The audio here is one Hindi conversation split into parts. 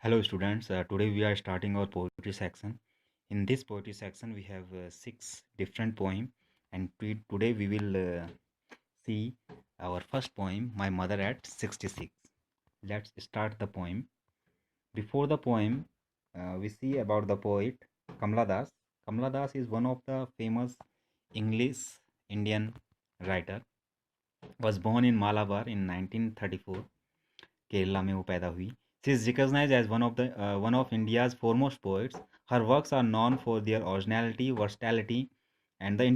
Hello students, today we are starting our poetry section. In this poetry section we have six different poems and today we will see our first poem, My Mother at 66. Let's start the poem. Before the poem, we see about the poet Kamla Das. Kamla Das is one of the famous English Indian writer. Was born in Malabar in 1934. Kerala में वो पैदा हुई. She is recognized as one of India's foremost poets. Her works are known for their originality, versatility and the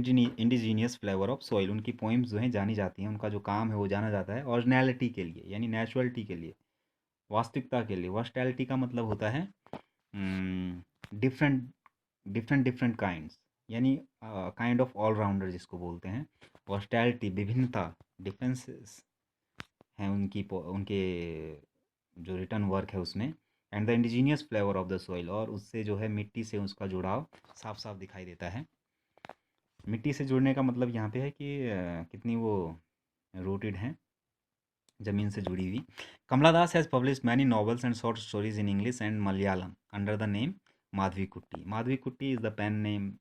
indigenous flavor of soil. उनकी poems जो हैं जानी जाती हैं, उनका जो काम है वो जाना जाता है originality के लिए, यानी naturality के लिए, वास्तविकता के लिए. versatility का मतलब होता है डिफरेंट डिफरेंट डिफरेंट काइंड्स, यानी काइंड ऑफ ऑलराउंडर जिसको बोलते हैं. वर्सटैलिटी विभिन्नता, डिफरेंसेस हैं उनके जो रिटर्न वर्क है उसमें. And the indigenous flavour of the soil, और उससे जो है मिट्टी से उसका जुड़ाव साफ साफ दिखाई देता है. मिट्टी से जुड़ने का मतलब यहाँ पे है कि कितनी वो रूटेड हैं, ज़मीन से जुड़ी हुई. Kamala Das has published many novels and short stories in English and Malayalam under the name Madhavi Kutty. Madhavi Kutty is the pen name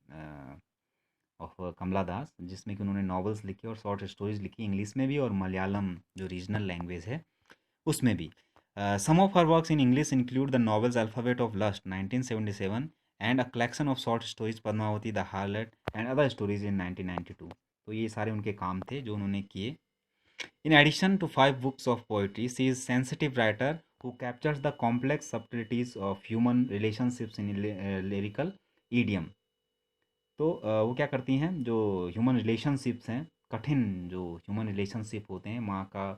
of Kamala Das, जिसमें कि उन्होंने नॉवेल्स लिखी और शॉर्ट स्टोरीज लिखी इंग्लिश में भी और मलयालम जो रीजनल लैंग्वेज है उसमें भी. Some of her works in English include the novels Alphabet of Lust 1977 and a collection of short stories Padmavati the Harlot and other stories in 1992. तो ये सारे उनके काम थे जो उन्होंने किए. In addition to 5 books of poetry, she is a sensitive writer who captures the complex subtleties of human relationships in lyrical idiom. तो वो क्या करती हैं, जो ह्यूमन रिलेशनशिप्स हैं, कठिन जो ह्यूमन रिलेशनशिप होते हैं माँ का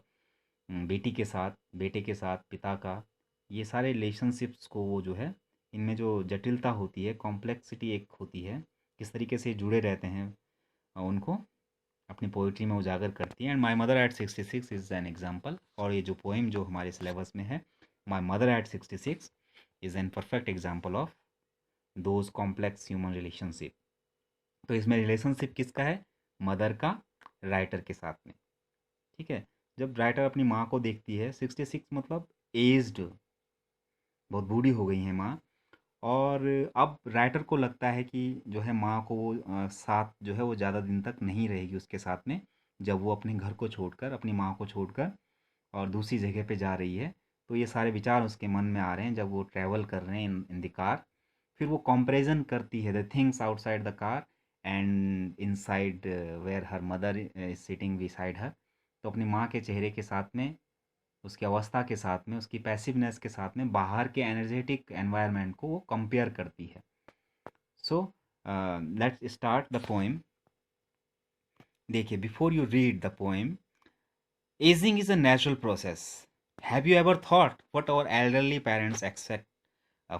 बेटी के साथ, बेटे के साथ, पिता का, ये सारे रिलेशनशिप्स को वो जो है इनमें जो जटिलता होती है, कॉम्प्लेक्सिटी एक होती है, किस तरीके से जुड़े रहते हैं उनको अपनी पोइट्री में उजागर करती है. And my mother eight 66 is an example. और ये जो पोएम जो हमारे सिलेबस में है, my mother eight 66 is an perfect example of those complex human relationship. तो इसमें रिलेशनशिप किसका है? मदर का राइटर के साथ में. ठीक है. जब राइटर अपनी माँ को देखती है, 66 मतलब एज्ड, बहुत बूढ़ी हो गई हैं माँ, और अब राइटर को लगता है कि जो है माँ को वो साथ जो है वो ज़्यादा दिन तक नहीं रहेगी उसके साथ में, जब वो अपने घर को छोड़कर, अपनी माँ को छोड़कर और दूसरी जगह पे जा रही है. तो ये सारे विचार उसके मन में आ रहे हैं जब वो ट्रैवल कर रहे हैं इन द कार. फिर वो कंपैरिजन करती है the things outside the car and inside where her mother is sitting beside her. तो अपनी माँ के चेहरे के साथ में, उसकी अवस्था के साथ में, उसकी पैसिवनेस के साथ में बाहर के एनर्जेटिक एनवायरनमेंट को वो कंपेयर करती है. So let's start the poem. देखिए, before you read the poem, ageing is a natural process. Have you ever thought what our elderly parents expect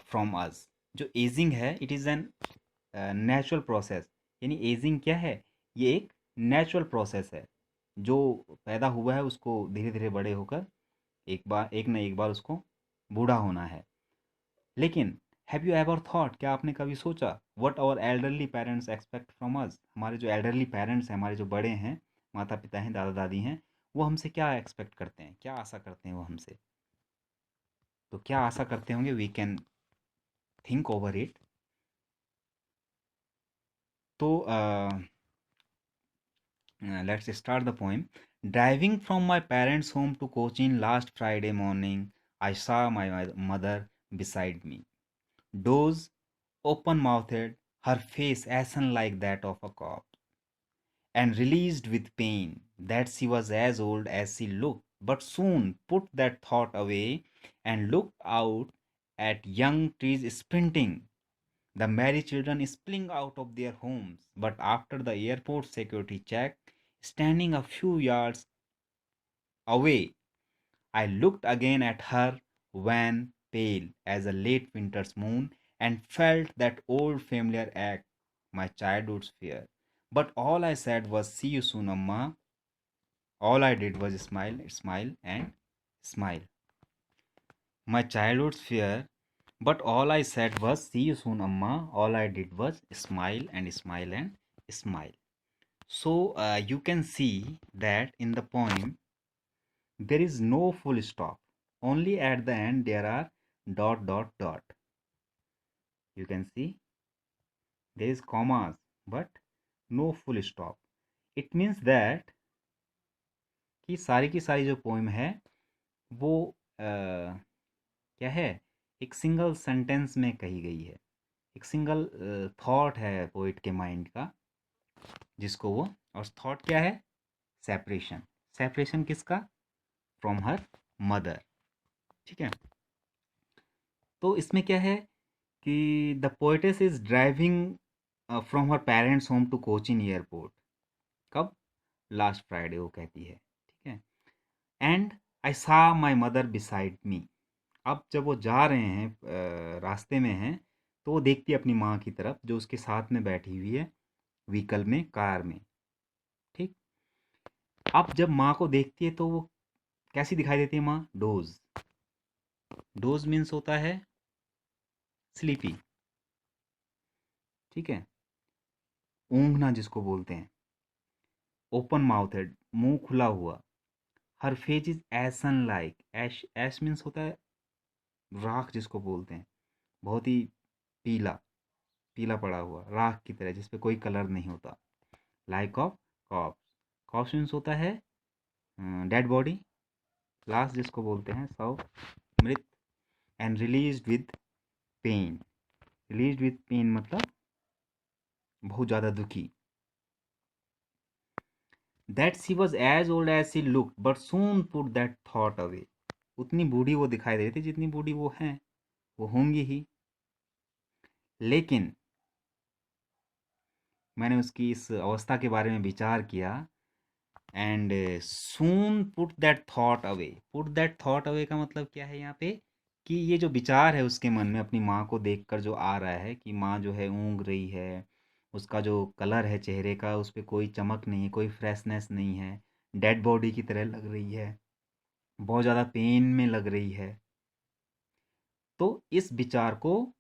from us. जो एजिंग है, it is an natural process. यानी एजिंग क्या है? ये एक नेचुरल प्रोसेस है. जो पैदा हुआ है उसको धीरे धीरे बड़े होकर एक न एक बार उसको बूढ़ा होना है. लेकिन हैव यू एवर थॉट, क्या आपने कभी सोचा, what our elderly parents expect from us. हमारे जो एल्डरली पेरेंट्स हैं, हमारे जो बड़े हैं, माता पिता हैं, दादा दादी हैं, वो हमसे क्या एक्सपेक्ट करते हैं, क्या आशा करते हैं वो हमसे. तो क्या आशा करते होंगे, we can think over it. तो let's start the poem. Driving from my parents' home to Cochin last Friday morning, I saw my mother beside me. Dozed, open mouthed, her face ashen like that of a corpse, and released with pain that she was as old as she looked, but soon put that thought away and looked out at young trees sprinting, the merry children spilling out of their homes. But after the airport security check, standing a few yards away, I looked again at her, wan, pale as a late winter's moon, and felt that old familiar ache, my childhood's fear. But all I said was, "See you soon, Amma." All I did was smile, smile, and smile. My childhood's fear. But all I said was, "See you soon, Amma." All I did was smile and smile and smile. So you can see that in the poem there is no full stop. Only at the end there are dot dot dot. You can see there is commas but no full stop. It means that कि सारी की सारी जो पोइम है वो क्या है, एक सिंगल सेंटेंस में कही गई है, एक सिंगल थॉट है पोइट के माइंड का, जिसको वो, और थॉट क्या है, सेपरेशन। सेपरेशन किसका, फ्रॉम हर मदर। ठीक है, तो इसमें क्या है कि the poetess is driving from her parents home to Cochin airport. कब, लास्ट फ्राइडे वो कहती है। ठीक है, एंड आई सा माई मदर बिसाइड मी। अब जब वो जा रहे हैं, रास्ते में हैं, तो वो देखती है अपनी माँ की तरफ जो उसके साथ में बैठी हुई है व्हीकल में, कार में। ठीक, अब जब माँ को देखती है तो वो कैसी दिखाई देती है माँ, डोज। डोज मीन्स होता है स्लीपी। ठीक है, ऊँघना जिसको बोलते हैं, ओपन माउथेड, मुंह खुला हुआ। Her face is ashen like, ash, ash means होता है राख जिसको बोलते हैं, बहुत ही पीला, पीला पड़ा हुआ राख की तरह, जिसपे कोई कलर नहीं होता। Like of corpse, corpse means होता है डेड बॉडी, लाश जिसको बोलते हैं, शव, मृत। And release with pain, release with pain मतलब बहुत ज़्यादा दुखी। That she was as old as she look but soon put that thought away. उतनी बूढ़ी वो दिखाई दे रही थी जितनी बूढ़ी वो हैं, वो होंगी ही, लेकिन मैंने उसकी इस अवस्था के बारे में विचार किया। And soon put that thought away, put that thought away का मतलब क्या है यहाँ पे, कि ये जो विचार है उसके मन में अपनी माँ को देखकर जो आ रहा है कि माँ जो है ऊँघ रही है, उसका जो कलर है चेहरे का उस पर कोई चमक नहीं है, कोई फ्रेशनेस नहीं है, डेड बॉडी की तरह लग रही है, बहुत ज़्यादा पेन में लग रही है। तो इस विचार को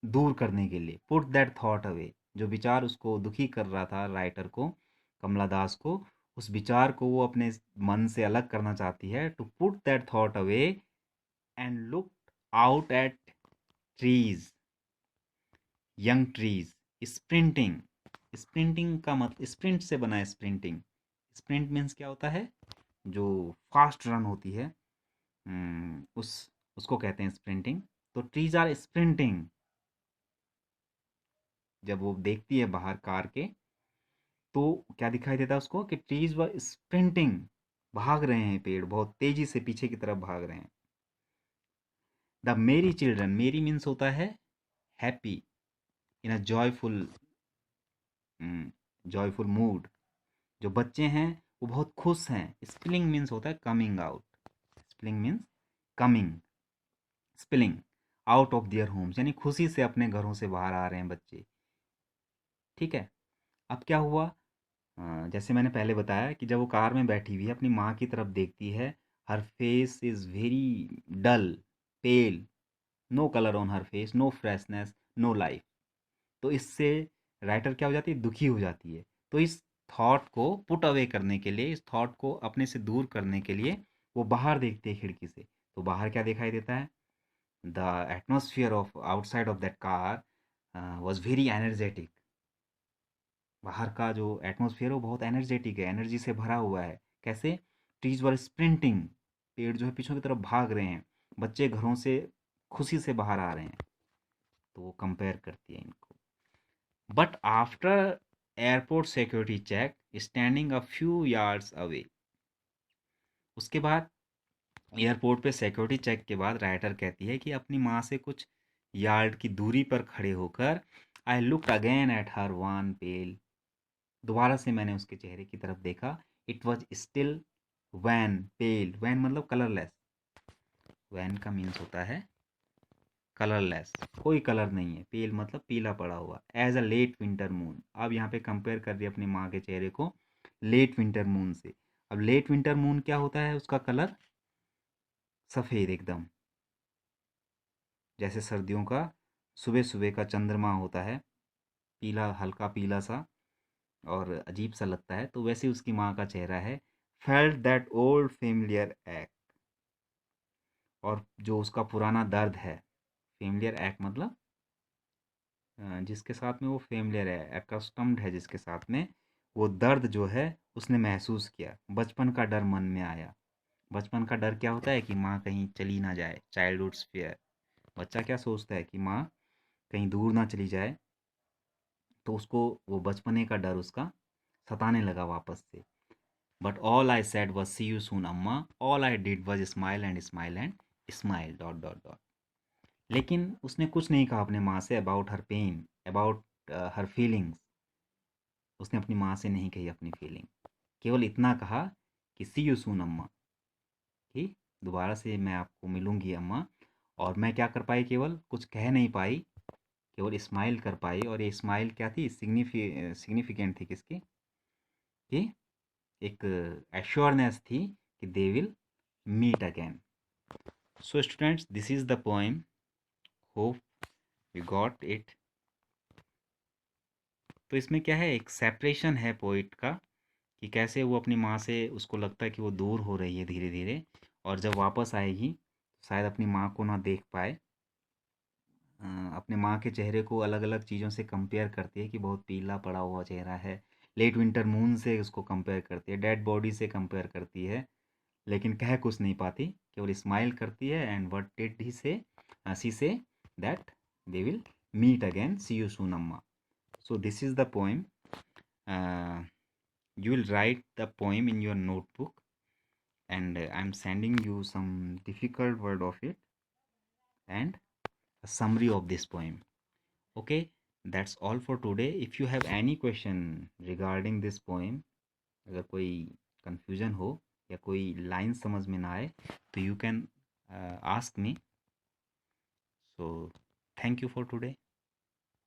दूर करने के लिए, पुट दैट थॉट अवे, जो विचार उसको दुखी कर रहा था राइटर को, कमला दास को, उस विचार को वो अपने मन से अलग करना चाहती है। To put that thought away and look out at trees, young trees, sprinting. Sprinting का मत, स्प्रिंट से बना है स्प्रिंटिंग। स्प्रिंट मीन्स क्या होता है, जो फास्ट रन होती है, उस उसको कहते हैं स्प्रिंटिंग। तो ट्रीज आर स्प्रिंटिंग, जब वो देखती है बाहर कार के, तो क्या दिखाई देता है उसको कि ट्रीज वर स्प्रिंटिंग, भाग रहे हैं पेड़, बहुत तेजी से पीछे की तरफ भाग रहे हैं। द मेरी चिल्ड्रन, मेरी मीन्स होता है हैप्पी, इन अ जॉयफुल, जॉयफुल मूड। जो बच्चे हैं वो बहुत खुश हैं। स्पिलिंग मीन्स होता है coming out, spilling means coming, spilling out of their homes, यानी खुशी से अपने घरों से बाहर आ रहे हैं बच्चे। ठीक है, अब क्या हुआ, जैसे मैंने पहले बताया कि जब वो कार में बैठी हुई है अपनी माँ की तरफ देखती है, her face is very dull, pale, no colour on her face, no freshness, no life. तो इससे राइटर क्या हो जाती है, दुखी हो जाती है। तो इस थॉट को पुट अवे करने के लिए, इस थॉट को अपने से दूर करने के लिए वो बाहर देखती है खिड़की से। तो बाहर क्या दिखाई देता है, the atmosphere of outside of that car was very energetic. बाहर का जो एटमॉस्फेयर है वो बहुत एनर्जेटिक है, एनर्जी से भरा हुआ है। कैसे, ट्रीज वर स्प्रिंटिंग, पेड़ जो है पीछे की तरफ भाग रहे हैं, बच्चे घरों से खुशी से बाहर आ रहे हैं। तो वो कंपेयर करती है इनको। But after airport security check, standing a few yards away. उसके बाद एयरपोर्ट पे सिक्योरिटी चेक के बाद राइटर कहती है कि अपनी माँ से कुछ यार्ड की दूरी पर खड़े होकर, I looked again at her wan pale, दोबारा से मैंने उसके चेहरे की तरफ देखा। It was still wan, pale, wan मतलब कलरलेस, वैन का मीन्स होता है कलरलेस, कोई कलर नहीं है, पेल मतलब पीला पड़ा हुआ, as a late winter moon. अब यहाँ पे कंपेयर कर रही है अपनी माँ के चेहरे को लेट विंटर मून से। अब लेट विंटर मून क्या होता है, उसका कलर सफ़ेद एकदम, जैसे सर्दियों का सुबह सुबह का चंद्रमा होता है, पीला, हल्का पीला सा और अजीब सा लगता है, तो वैसे उसकी माँ का चेहरा है। Felt that old familiar act, और जो उसका पुराना दर्द है, फ़ेमिलियर एक्ट मतलब जिसके साथ में वो फ़ेमिलियर है, एक्स्टम्ड है जिसके साथ में, वो दर्द जो है उसने महसूस किया, बचपन का डर मन में आया। बचपन का डर क्या होता है कि माँ कहीं चली ना जाए, चाइल्डहुड्स फ़ियर। बच्चा क्या सोचता है कि माँ कहीं दूर ना चली जाए, तो उसको वो बचपने का डर उसका सताने लगा वापस से। But all I said was see you soon Amma, all I did was smile and smile and smile dot dot dot. लेकिन उसने कुछ नहीं कहा अपने माँ से about her pain, about her feelings. उसने अपनी माँ से नहीं कही अपनी फीलिंग, केवल इतना कहा कि सी यू सून अम्मा, कि दोबारा से मैं आपको मिलूंगी अम्मा। और मैं क्या कर पाई, केवल कुछ कह नहीं पाई, केवल स्माइल कर पाई। और ये स्माइल क्या थी, सिग्निफिकेंट थी किसकी, कि एक एश्योरनेस थी कि they will meet again. So students, this is the poem, hope you got it. तो इसमें क्या है, एक सेपरेशन है पोइट का, कि कैसे वो अपनी माँ से, उसको लगता है कि वो दूर हो रही है धीरे धीरे, और जब वापस आएगी शायद अपनी माँ को ना देख पाए। अपने माँ के चेहरे को अलग अलग चीज़ों से कंपेयर करती है कि बहुत पीला पड़ा हुआ चेहरा है, लेट विंटर मून से उसको कंपेयर करती है, डेड बॉडी से कंपेयर करती है, लेकिन कह कुछ नहीं पाती, केवल स्माइल करती है। एंड व्हाट डिड ही से, she says that they will meet again, see you soon Amma. So this is the poem. You will write the poem in your notebook, and I'm sending you some difficult word of it and a summary of this poem. Okay, that's all for today. If you have any question regarding this poem, अगर कोई confusion हो या कोई line समझ में ना आए, तो you can ask me. So thank you for today.